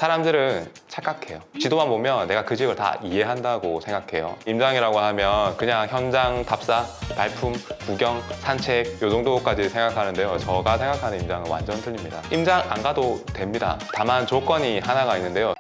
사람들은 착각해요. 지도만 보면 내가 그 지역을 다 이해한다고 생각해요. 임장이라고 하면 그냥 현장 답사, 발품, 구경, 산책 요 정도까지 생각하는데요. 제가 생각하는 임장은 완전 틀립니다. 임장 안 가도 됩니다. 다만 조건이 하나가 있는데요.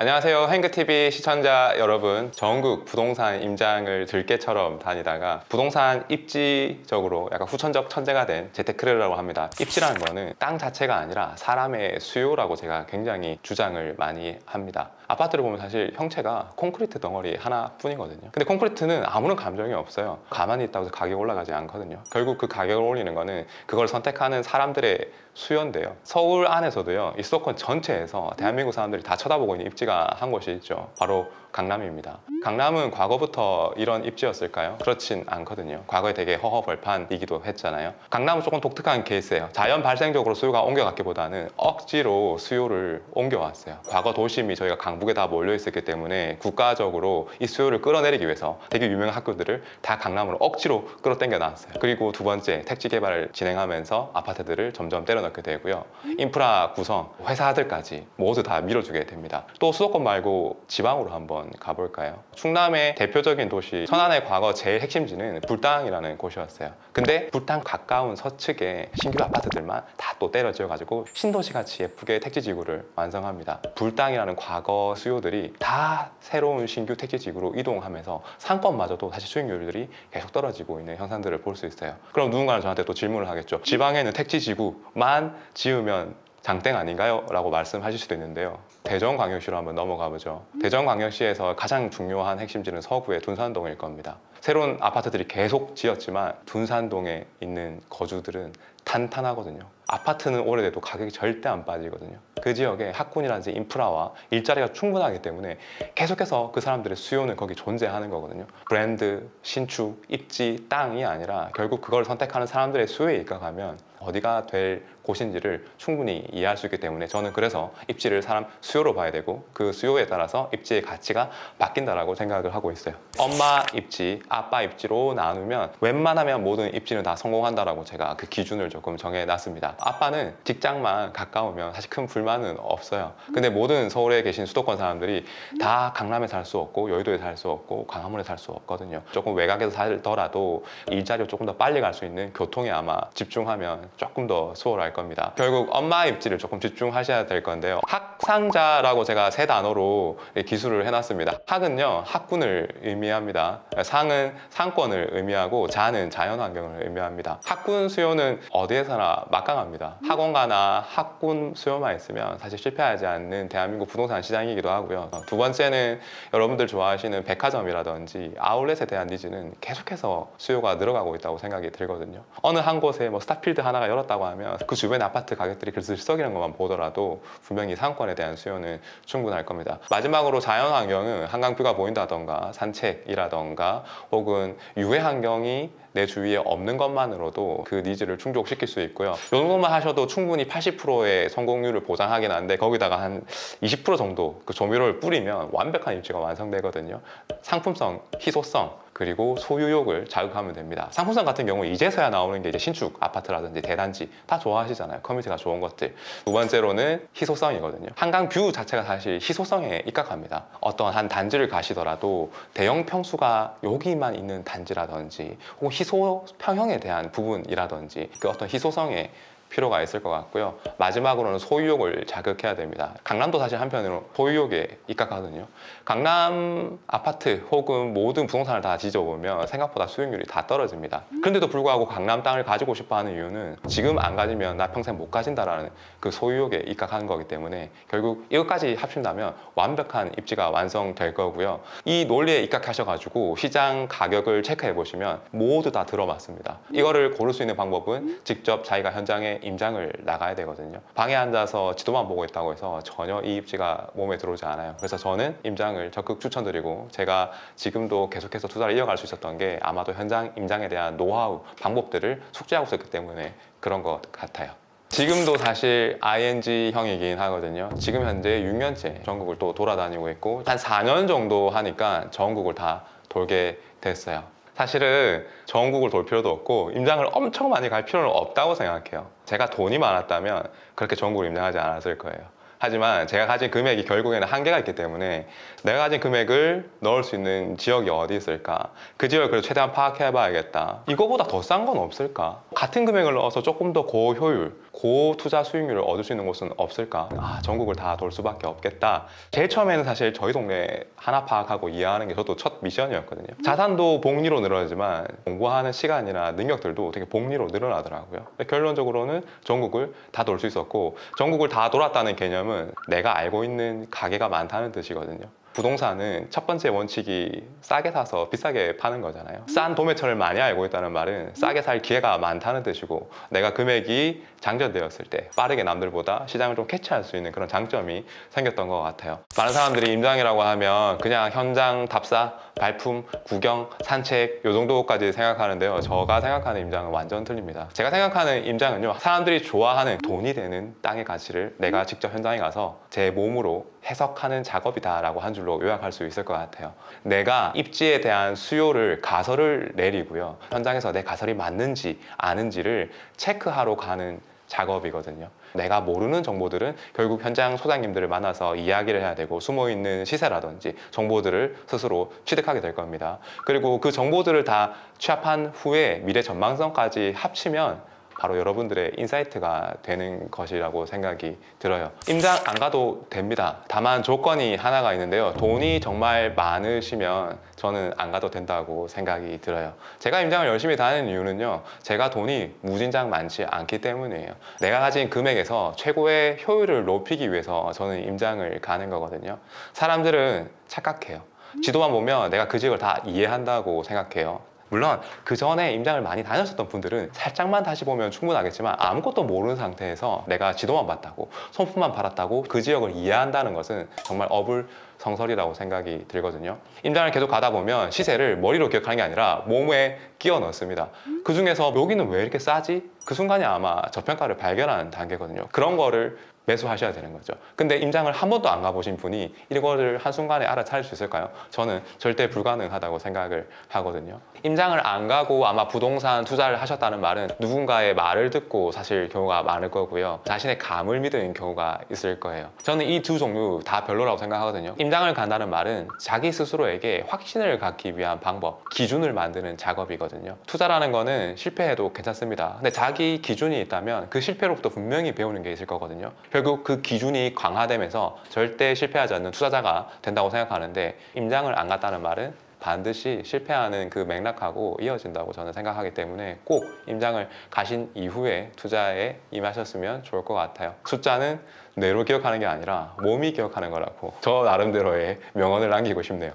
안녕하세요. 행그TV 시청자 여러분. 전국 부동산 임장을 들깨처럼 다니다가 부동산 입지적으로 약간 후천적 천재가 된 재테크라고 합니다. 입지라는 거는 땅 자체가 아니라 사람의 수요라고 제가 굉장히 주장을 많이 합니다. 아파트를 보면 사실 형체가 콘크리트 덩어리 하나뿐이거든요. 근데 콘크리트는 아무런 감정이 없어요. 가만히 있다고 해서 가격이 올라가지 않거든요. 결국 그 가격을 올리는 거는 그걸 선택하는 사람들의 수요인데요. 서울 안에서도요, 이 수도권 전체에서 대한민국 사람들이 다 쳐다보고 있는 입지가 한 곳이 있죠. 바로 강남입니다. 강남은 과거부터 이런 입지였을까요? 그렇진 않거든요. 과거에 되게 허허벌판이기도 했잖아요. 강남은 조금 독특한 케이스예요. 자연 발생적으로 수요가 옮겨갔기보다는 억지로 수요를 옮겨왔어요. 과거 도심이 저희가 강북에 다 몰려 있었기 때문에 국가적으로 이 수요를 끌어내리기 위해서 되게 유명한 학교들을 다 강남으로 억지로 끌어당겨 놨어요. 그리고 두 번째, 택지 개발을 진행하면서 아파트들을 점점 때려넣게 되고요. 인프라 구성, 회사들까지 모두 다 밀어주게 됩니다. 또 수도권 말고 지방으로 한번 가볼까요? 충남의 대표적인 도시 천안의 과거 제일 핵심지는 불당이라는 곳이었어요. 근데 불당 가까운 서측에 신규 아파트들만 다 또 때려 지어가지고 신도시같이 예쁘게 택지지구를 완성합니다. 불당이라는 과거 수요들이 다 새로운 신규 택지지구로 이동하면서 상권마저도 사실 수익률들이 계속 떨어지고 있는 현상들을 볼 수 있어요. 그럼 누군가는 저한테 또 질문을 하겠죠. 지방에는 택지지구만 지으면 장땡 아닌가요? 라고 말씀하실 수도 있는데요. 대전광역시로 한번 넘어가 보죠. 대전광역시에서 가장 중요한 핵심지는 서구의 둔산동일 겁니다. 새로운 아파트들이 계속 지었지만 둔산동에 있는 거주들은 탄탄하거든요. 아파트는 오래돼도 가격이 절대 안 빠지거든요. 그 지역에 학군이라든지 인프라와 일자리가 충분하기 때문에 계속해서 그 사람들의 수요는 거기 존재하는 거거든요. 브랜드, 신축, 입지, 땅이 아니라 결국 그걸 선택하는 사람들의 수요에 입각하면 어디가 될 곳인지를 충분히 이해할 수 있기 때문에 저는 그래서 입지를 사람 수요로 봐야 되고 그 수요에 따라서 입지의 가치가 바뀐다라고 생각을 하고 있어요. 엄마 입지, 아빠 입지로 나누면 웬만하면 모든 입지는 다 성공한다라고 제가 그 기준을 조금 정해놨습니다. 아빠는 직장만 가까우면 사실 큰 불만은 없어요. 근데 모든 서울에 계신 수도권 사람들이 다 강남에 살 수 없고 여의도에 살 수 없고 광화문에 살 수 없거든요. 조금 외곽에서 살더라도 일자리로 조금 더 빨리 갈 수 있는 교통에 아마 집중하면 조금 더 수월할 겁니다. 결국 엄마 입지를 조금 집중하셔야 될 건데요. 학상자라고 제가 세 단어로 기술을 해놨습니다. 학은요, 학군을 의미합니다. 상은 상권을 의미하고 자는 자연환경을 의미합니다. 학군 수요는 어디에서나 막강합니다. 학원가나 학군 수요만 있으면 사실 실패하지 않는 대한민국 부동산 시장이기도 하고요. 두 번째는 여러분들 좋아하시는 백화점이라든지 아울렛에 대한 니즈는 계속해서 수요가 늘어가고 있다고 생각이 들거든요. 어느 한 곳에 뭐 스타필드 하나가 열었다고 하면 그 주변 아파트 가격들이 들썩이는 것만 보더라도 분명히 상권에 대한 수요는 충분할 겁니다. 마지막으로 자연환경은 한강뷰가 보인다던가 산책이라던가 혹은 유해 환경이 내 주위에 없는 것만으로도 그 니즈를 충족시킬 수 있고요. 이 정도만 하셔도 충분히 80%의 성공률을 보장하긴 한데 거기다가 한 20% 정도 그 조미료를 뿌리면 완벽한 입지가 완성되거든요. 상품성, 희소성, 그리고 소유욕을 자극하면 됩니다. 상품성 같은 경우 이제서야 나오는 게 이제 신축 아파트라든지 대단지 다 좋아하시잖아요. 커뮤니티가 좋은 것들. 두 번째로는 희소성이거든요. 한강 뷰 자체가 사실 희소성에 입각합니다. 어떤 한 단지를 가시더라도 대형 평수가 여기만 있는 단지라든지 혹은 희소 평형에 대한 부분이라든지 그 어떤 희소성에 필요가 있을 것 같고요. 마지막으로는 소유욕을 자극해야 됩니다. 강남도 사실 한편으로 소유욕에 입각하거든요. 강남 아파트 혹은 모든 부동산을 다 뒤져보면 생각보다 수익률이 다 떨어집니다. 그런데도 불구하고 강남 땅을 가지고 싶어 하는 이유는 지금 안 가지면 나 평생 못 가진다라는 그 소유욕에 입각하는 거기 때문에 결국 이것까지 합친다면 완벽한 입지가 완성될 거고요. 이 논리에 입각하셔가지고 시장 가격을 체크해 보시면 모두 다 들어맞습니다. 이거를 고를 수 있는 방법은 직접 자기가 현장에 임장을 나가야 되거든요. 방에 앉아서 지도만 보고 있다고 해서 전혀 이 입지가 몸에 들어오지 않아요. 그래서 저는 임장을 적극 추천드리고 제가 지금도 계속해서 투자를 이어갈 수 있었던 게 아마도 현장 임장에 대한 노하우, 방법들을 숙지하고 있었기 때문에 그런 것 같아요. 지금도 사실 ING형이긴 하거든요. 지금 현재 6년째 전국을 또 돌아다니고 있고 한 4년 정도 하니까 전국을 다 돌게 됐어요. 사실은 전국을 돌 필요도 없고 임장을 엄청 많이 갈 필요는 없다고 생각해요. 제가 돈이 많았다면 그렇게 전국을 임장하지 않았을 거예요. 하지만 제가 가진 금액이 결국에는 한계가 있기 때문에 내가 가진 금액을 넣을 수 있는 지역이 어디 있을까? 그 지역을 그래도 최대한 파악해 봐야겠다. 이거보다 더 싼 건 없을까? 같은 금액을 넣어서 조금 더 고효율, 고투자 수익률을 얻을 수 있는 곳은 없을까? 전국을 다 돌 수밖에 없겠다. 제일 처음에는 사실 저희 동네 하나 파악하고 이해하는 게 저도 첫 미션이었거든요. 자산도 복리로 늘어나지만 공부하는 시간이나 능력들도 되게 복리로 늘어나더라고요. 결론적으로는 전국을 다 돌 수 있었고, 전국을 다 돌았다는 개념은 내가 알고 있는 가게가 많다는 뜻이거든요. 부동산은 첫 번째 원칙이 싸게 사서 비싸게 파는 거잖아요. 싼 도매처를 많이 알고 있다는 말은 싸게 살 기회가 많다는 뜻이고, 내가 금액이 장전되었을 때 빠르게 남들보다 시장을 좀 캐치할 수 있는 그런 장점이 생겼던 것 같아요. 많은 사람들이 임장이라고 하면 그냥 현장 답사, 발품, 구경, 산책 요 정도까지 생각하는데요. 제가 생각하는 임장은 완전 틀립니다. 제가 생각하는 임장은요, 사람들이 좋아하는 돈이 되는 땅의 가치를 내가 직접 현장에 가서 제 몸으로 해석하는 작업이다 라고 한 줄로 요약할 수 있을 것 같아요. 내가 입지에 대한 수요를 가설을 내리고요, 현장에서 내 가설이 맞는지 아는지를 체크하러 가는 작업이거든요. 내가 모르는 정보들은 결국 현장 소장님들을 만나서 이야기를 해야 되고, 숨어있는 시세라든지 정보들을 스스로 취득하게 될 겁니다. 그리고 그 정보들을 다 취합한 후에 미래 전망성까지 합치면 바로 여러분들의 인사이트가 되는 것이라고 생각이 들어요. 임장 안 가도 됩니다. 다만 조건이 하나가 있는데요. 돈이 정말 많으시면 저는 안 가도 된다고 생각이 들어요. 제가 임장을 열심히 다니는 이유는요, 제가 돈이 무진장 많지 않기 때문이에요. 내가 가진 금액에서 최고의 효율을 높이기 위해서 저는 임장을 가는 거거든요. 사람들은 착각해요. 지도만 보면 내가 그 지역을 다 이해한다고 생각해요. 물론 그 전에 임장을 많이 다녔었던 분들은 살짝만 다시 보면 충분하겠지만, 아무것도 모르는 상태에서 내가 지도만 봤다고, 손품만 팔았다고 그 지역을 이해한다는 것은 정말 어불성설이라고 생각이 들거든요. 임장을 계속 가다 보면 시세를 머리로 기억하는 게 아니라 몸에 끼워 넣습니다. 그 중에서 여기는 왜 이렇게 싸지? 그 순간이 아마 저평가를 발견하는 단계거든요. 그런 거를 매수하셔야 되는 거죠. 근데 임장을 한 번도 안 가보신 분이 이거를 한순간에 알아차릴 수 있을까요? 저는 절대 불가능하다고 생각을 하거든요. 임장을 안 가고 아마 부동산 투자를 하셨다는 말은 누군가의 말을 듣고 사실 경우가 많을 거고요, 자신의 감을 믿은 경우가 있을 거예요. 저는 이 두 종류 다 별로라고 생각하거든요. 임장을 간다는 말은 자기 스스로에게 확신을 갖기 위한 방법, 기준을 만드는 작업이거든요. 투자라는 거는 실패해도 괜찮습니다. 근데 자기 기준이 있다면 그 실패로부터 분명히 배우는 게 있을 거거든요. 결국 그 기준이 강화되면서 절대 실패하지 않는 투자자가 된다고 생각하는데, 임장을 안 갔다는 말은 반드시 실패하는 그 맥락하고 이어진다고 저는 생각하기 때문에 꼭 임장을 가신 이후에 투자에 임하셨으면 좋을 것 같아요. 숫자는 뇌로 기억하는 게 아니라 몸이 기억하는 거라고 저 나름대로의 명언을 남기고 싶네요.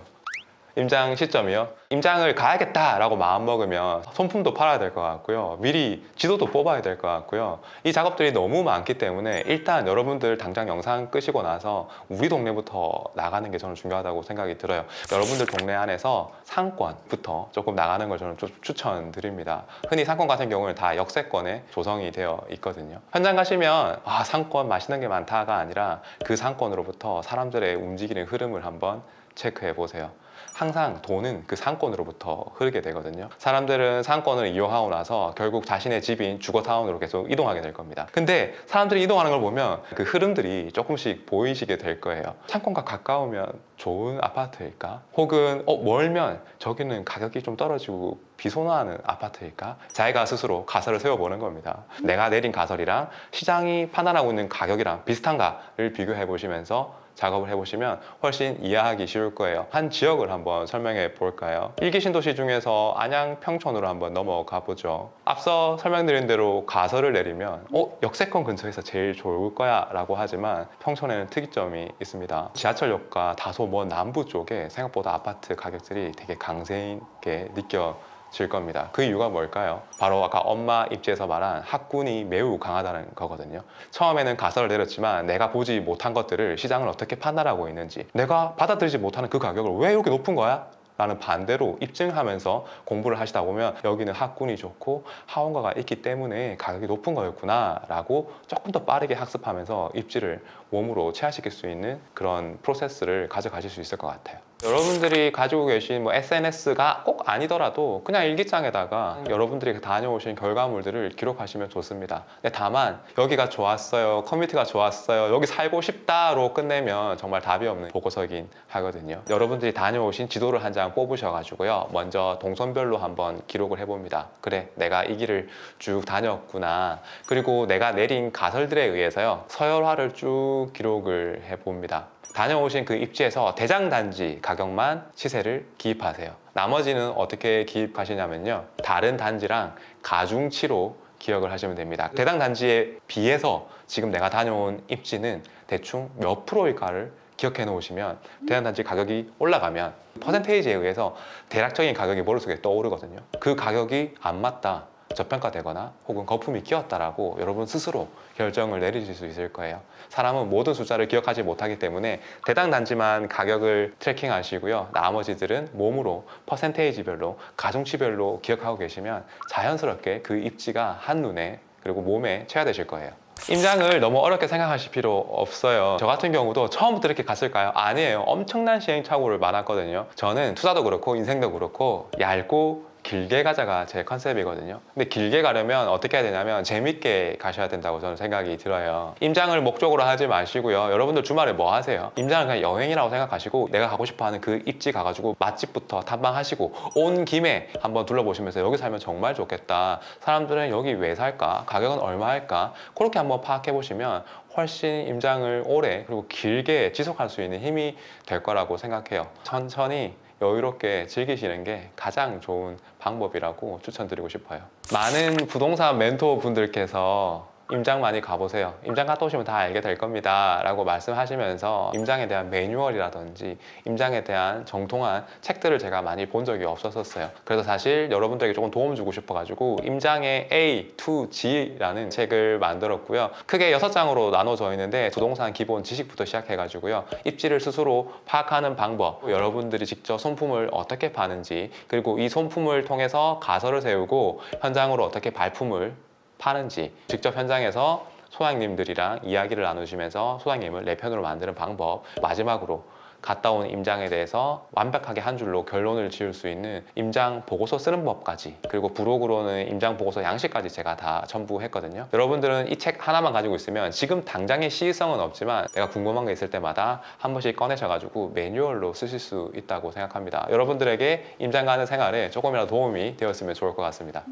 임장 시점이요? 임장을 가야겠다라고 마음먹으면 손품도 팔아야 될 것 같고요, 미리 지도도 뽑아야 될 것 같고요. 이 작업들이 너무 많기 때문에 일단 여러분들 당장 영상 끄시고 나서 우리 동네부터 나가는 게 저는 중요하다고 생각이 들어요. 여러분들 동네 안에서 상권부터 조금 나가는 걸 저는 좀 추천드립니다. 흔히 상권 같은 경우는 다 역세권에 조성이 되어 있거든요. 현장 가시면 상권 맛있는 게 많다가 아니라 그 상권으로부터 사람들의 움직이는 흐름을 한번 체크해 보세요. 항상 돈은 그 상권으로부터 흐르게 되거든요. 사람들은 상권을 이용하고 나서 결국 자신의 집인 주거타운으로 계속 이동하게 될 겁니다. 근데 사람들이 이동하는 걸 보면 그 흐름들이 조금씩 보이시게 될 거예요. 상권과 가까우면 좋은 아파트일까? 혹은 멀면 저기는 가격이 좀 떨어지고 비선호하는 아파트일까? 자기가 스스로 가설을 세워보는 겁니다. 내가 내린 가설이랑 시장이 판단하고 있는 가격이랑 비슷한가를 비교해 보시면서 작업을 해보시면 훨씬 이해하기 쉬울 거예요. 한 지역을 한번 설명해 볼까요? 1기 신도시 중에서 안양, 평촌으로 한번 넘어가 보죠. 앞서 설명드린 대로 가설을 내리면 역세권 근처에서 제일 좋을 거야 라고 하지만 평촌에는 특이점이 있습니다. 지하철역과 다소 먼 남부 쪽에 생각보다 아파트 가격들이 되게 강세 있게 느껴질 겁니다. 그 이유가 뭘까요? 바로 아까 엄마 입지에서 말한 학군이 매우 강하다는 거거든요. 처음에는 가설을 내렸지만 내가 보지 못한 것들을 시장을 어떻게 판단하고 있는지, 내가 받아들이지 못하는 그 가격을 왜 이렇게 높은 거야? 라는 반대로 입증하면서 공부를 하시다 보면 여기는 학군이 좋고 하원가가 있기 때문에 가격이 높은 거였구나 라고 조금 더 빠르게 학습하면서 입지를 몸으로 체화시킬 수 있는 그런 프로세스를 가져가실 수 있을 것 같아요. 여러분들이 가지고 계신 뭐 SNS가 꼭 아니더라도 그냥 일기장에다가 여러분들이 다녀오신 결과물들을 기록하시면 좋습니다. 근데 다만 여기가 좋았어요, 커뮤니티가 좋았어요, 여기 살고 싶다로 끝내면 정말 답이 없는 보고서긴 하거든요. 여러분들이 다녀오신 지도를 한 장 뽑으셔가지고요, 먼저 동선별로 한번 기록을 해봅니다. 그래, 내가 이 길을 쭉 다녔구나. 그리고 내가 내린 가설들에 의해서요, 서열화를 쭉 기록을 해봅니다. 다녀오신 그 입지에서 대장단지 가격만 시세를 기입하세요. 나머지는 어떻게 기입하시냐면요, 다른 단지랑 가중치로 기억을 하시면 됩니다. 대장단지에 비해서 지금 내가 다녀온 입지는 대충 몇 프로일까를 기억해 놓으시면 대장단지 가격이 올라가면 퍼센테이지에 의해서 대략적인 가격이 머릿속에 떠오르거든요. 그 가격이 안 맞다, 저평가되거나 혹은 거품이 끼었다라고 여러분 스스로 결정을 내리실 수 있을 거예요. 사람은 모든 숫자를 기억하지 못하기 때문에 대당 단지만 가격을 트래킹 하시고요, 나머지들은 몸으로 퍼센테이지별로 가중치별로 기억하고 계시면 자연스럽게 그 입지가 한눈에 그리고 몸에 체화되실 거예요. 임장을 너무 어렵게 생각하실 필요 없어요. 저 같은 경우도 처음부터 이렇게 갔을까요? 아니에요. 엄청난 시행착오를 많았거든요. 저는 투자도 그렇고 인생도 그렇고 얇고 길게 가자가 제 컨셉이거든요. 근데 길게 가려면 어떻게 해야 되냐면 재밌게 가셔야 된다고 저는 생각이 들어요. 임장을 목적으로 하지 마시고요, 여러분들 주말에 뭐 하세요? 임장은 그냥 여행이라고 생각하시고 내가 가고 싶어하는 그 입지 가가지고 맛집부터 탐방하시고 온 김에 한번 둘러보시면서 여기 살면 정말 좋겠다, 사람들은 여기 왜 살까, 가격은 얼마 할까, 그렇게 한번 파악해 보시면 훨씬 임장을 오래 그리고 길게 지속할 수 있는 힘이 될 거라고 생각해요. 천천히 여유롭게 즐기시는 게 가장 좋은 방법이라고 추천드리고 싶어요. 많은 부동산 멘토 분들께서 임장 많이 가보세요, 임장 갔다 오시면 다 알게 될 겁니다 라고 말씀하시면서 임장에 대한 매뉴얼이라든지 임장에 대한 정통한 책들을 제가 많이 본 적이 없었어요. 그래서 사실 여러분들에게 조금 도움 주고 싶어 가지고 임장의 A to G라는 책을 만들었고요. 크게 6장으로 나눠져 있는데 부동산 기본 지식부터 시작해 가지고요, 입지를 스스로 파악하는 방법, 여러분들이 직접 손품을 어떻게 파는지, 그리고 이 손품을 통해서 가설을 세우고 현장으로 어떻게 발품을 파는지, 직접 현장에서 소장님들이랑 이야기를 나누시면서 소장님을 내 편으로 만드는 방법, 마지막으로 갔다 온 임장에 대해서 완벽하게 한 줄로 결론을 지을 수 있는 임장 보고서 쓰는 법까지, 그리고 부록으로는 임장 보고서 양식까지 제가 다 첨부했거든요. 여러분들은 이 책 하나만 가지고 있으면 지금 당장의 시의성은 없지만 내가 궁금한 게 있을 때마다 한 번씩 꺼내셔가지고 매뉴얼로 쓰실 수 있다고 생각합니다. 여러분들에게 임장 가는 생활에 조금이라도 도움이 되었으면 좋을 것 같습니다.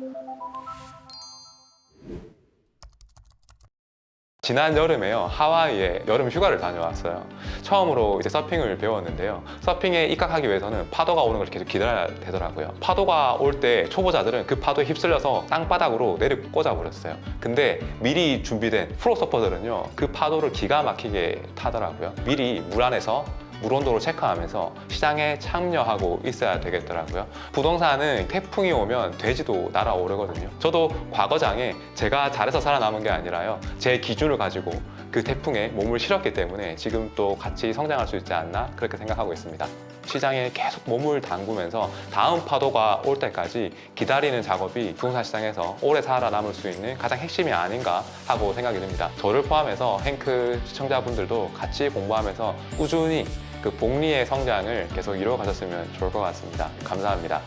지난 여름에요, 하와이에 여름 휴가를 다녀왔어요. 처음으로 이제 서핑을 배웠는데요, 서핑에 입각하기 위해서는 파도가 오는 걸 계속 기다려야 되더라고요. 파도가 올 때 초보자들은 그 파도에 휩쓸려서 땅바닥으로 내려 꽂아 버렸어요. 근데 미리 준비된 프로 서퍼들은요, 그 파도를 기가 막히게 타더라고요. 미리 물 안에서 물 온도를 체크하면서 시장에 참여하고 있어야 되겠더라고요. 부동산은 태풍이 오면 돼지도 날아오르거든요. 저도 과거장에 제가 잘해서 살아남은 게 아니라요, 제 기준을 가지고 그 태풍에 몸을 실었기 때문에 지금 또 같이 성장할 수 있지 않나 그렇게 생각하고 있습니다. 시장에 계속 몸을 담그면서 다음 파도가 올 때까지 기다리는 작업이 부동산 시장에서 오래 살아남을 수 있는 가장 핵심이 아닌가 하고 생각이 듭니다. 저를 포함해서 행크 시청자분들도 같이 공부하면서 꾸준히 그 복리의 성장을 계속 이루어 가셨으면 좋을 것 같습니다. 감사합니다.